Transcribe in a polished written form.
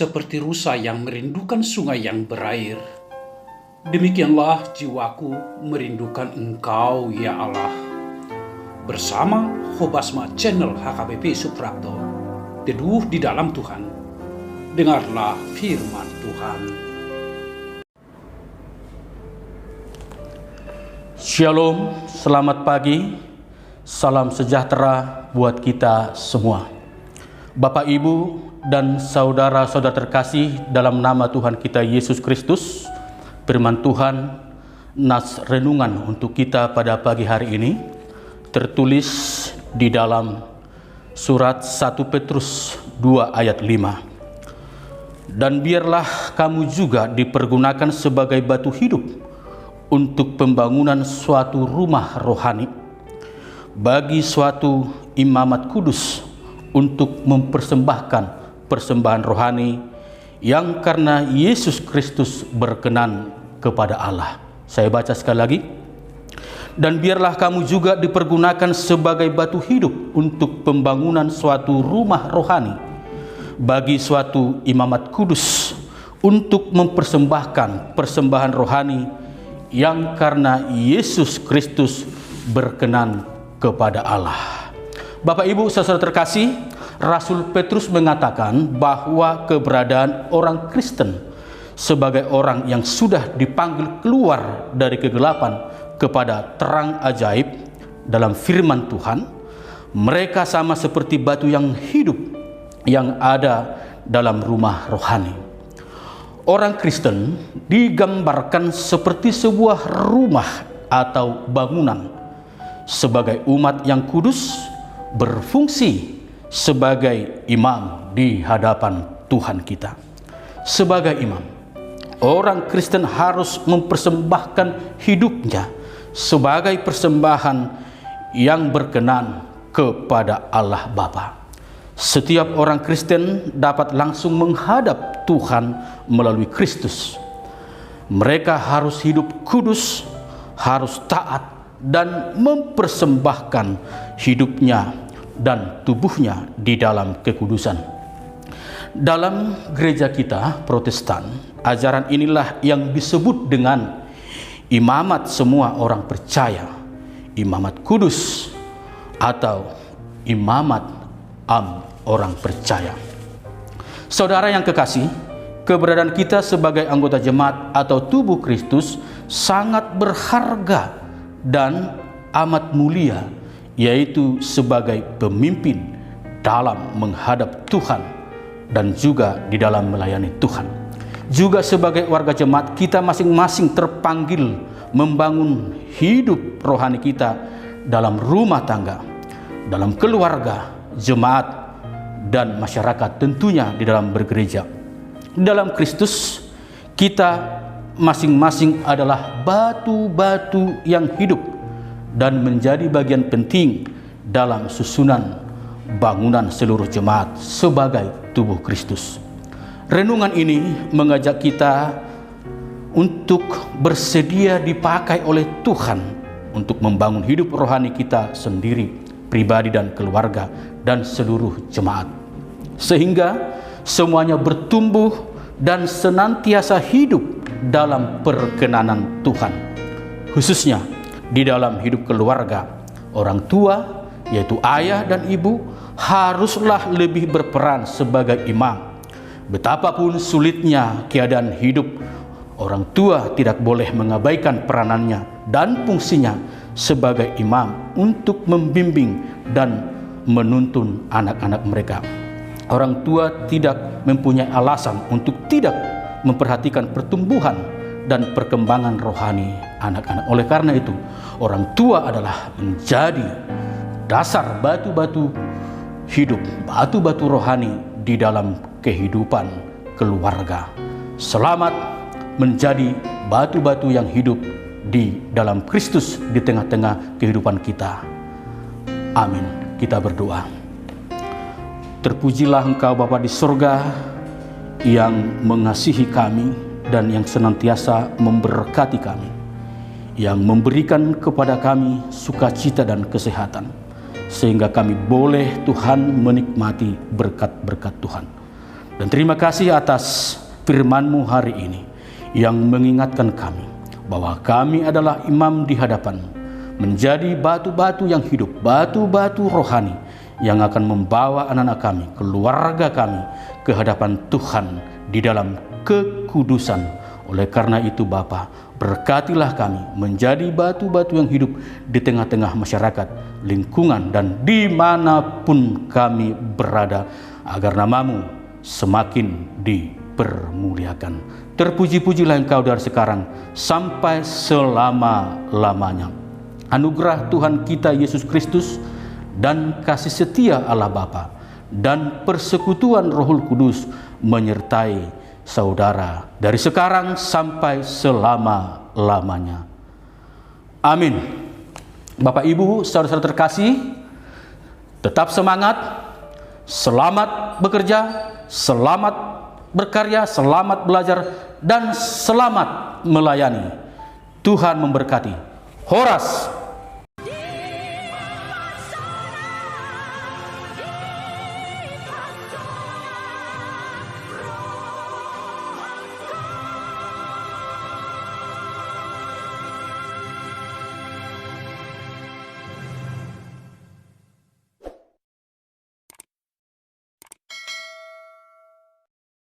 seperti rusa yang merindukan sungai yang berair. Demikianlah jiwaku merindukan Engkau, ya Allah. Bersama Hobasma Channel HKBP Suprapto, teduh di dalam Tuhan. Dengarlah firman Tuhan. Shalom, selamat pagi, salam sejahtera buat kita semua. Bapak, Ibu, dan saudara-saudara terkasih dalam nama Tuhan kita Yesus Kristus, firman Tuhan, nas renungan untuk kita pada pagi hari ini, tertulis di dalam surat 1 Petrus 2 ayat 5. Dan biarlah kamu juga dipergunakan sebagai batu hidup untuk pembangunan suatu rumah rohani, bagi suatu imamat kudus untuk mempersembahkan persembahan rohani yang karena Yesus Kristus berkenan kepada Allah. Saya baca sekali lagi. Dan biarlah kamu juga dipergunakan sebagai batu hidup untuk pembangunan suatu rumah rohani, bagi suatu imamat kudus untuk mempersembahkan persembahan rohani yang karena Yesus Kristus berkenan kepada Allah. Bapak, Ibu, saudara terkasih, Rasul Petrus mengatakan bahwa keberadaan orang Kristen sebagai orang yang sudah dipanggil keluar dari kegelapan kepada terang ajaib dalam firman Tuhan, mereka sama seperti batu yang hidup yang ada dalam rumah rohani. Orang Kristen digambarkan seperti sebuah rumah atau bangunan sebagai umat yang kudus, berfungsi sebagai imam di hadapan Tuhan kita. Sebagai imam, orang Kristen harus mempersembahkan hidupnya sebagai persembahan yang berkenan kepada Allah Bapa. Setiap orang Kristen dapat langsung menghadap Tuhan melalui Kristus. Mereka harus hidup kudus, harus taat, dan mempersembahkan hidupnya dan tubuhnya di dalam kekudusan. Dalam gereja kita Protestan, ajaran inilah yang disebut dengan imamat semua orang percaya, imamat kudus, atau imamat orang percaya. Saudara yang kekasih, keberadaan kita sebagai anggota jemaat atau tubuh Kristus sangat berharga dan amat mulia, yaitu sebagai pemimpin dalam menghadap Tuhan dan juga di dalam melayani Tuhan. Juga sebagai warga jemaat, kita masing-masing terpanggil membangun hidup rohani kita dalam rumah tangga, dalam keluarga, jemaat, dan masyarakat, tentunya di dalam bergereja. Dalam Kristus, kita masing-masing adalah batu-batu yang hidup dan menjadi bagian penting dalam susunan bangunan seluruh jemaat sebagai tubuh Kristus. Renungan ini mengajak kita untuk bersedia dipakai oleh Tuhan untuk membangun hidup rohani kita sendiri, pribadi dan keluarga, dan seluruh jemaat, sehingga semuanya bertumbuh dan senantiasa hidup dalam perkenanan Tuhan, khususnya di dalam hidup keluarga. Orang tua, yaitu ayah dan ibu, haruslah lebih berperan sebagai imam. Betapapun sulitnya keadaan hidup, orang tua tidak boleh mengabaikan peranannya dan fungsinya sebagai imam untuk membimbing dan menuntun anak-anak mereka. Orang tua tidak mempunyai alasan untuk tidak memperhatikan pertumbuhan dan perkembangan rohani anak-anak. Oleh karena itu, orang tua adalah menjadi dasar batu-batu hidup, batu-batu rohani di dalam kehidupan keluarga. Selamat menjadi batu-batu yang hidup di dalam Kristus di tengah-tengah kehidupan kita. Amin. Kita berdoa. Terpujilah Engkau Bapa di surga, yang mengasihi kami dan yang senantiasa memberkati kami, yang memberikan kepada kami sukacita dan kesehatan, sehingga kami boleh Tuhan menikmati berkat-berkat Tuhan. Dan terima kasih atas firman-Mu hari ini yang mengingatkan kami bahwa kami adalah imam di hadapan-Mu, menjadi batu-batu yang hidup, batu-batu rohani yang akan membawa anak-anak kami, keluarga kami ke hadapan Tuhan di dalam kekudusan. Oleh karena itu Bapa, berkatilah kami menjadi batu-batu yang hidup di tengah-tengah masyarakat, lingkungan, dan dimanapun kami berada, agar nama-Mu semakin dipermuliakan. Terpuji-pujilah Engkau dari sekarang sampai selama-lamanya. Anugerah Tuhan kita Yesus Kristus dan kasih setia Allah Bapa dan persekutuan Roh Kudus menyertai saudara dari sekarang sampai selama-lamanya. Amin. Bapak Ibu, saudara-saudara terkasih, tetap semangat, selamat bekerja, selamat berkarya, selamat belajar, dan selamat melayani. Tuhan memberkati. Horas.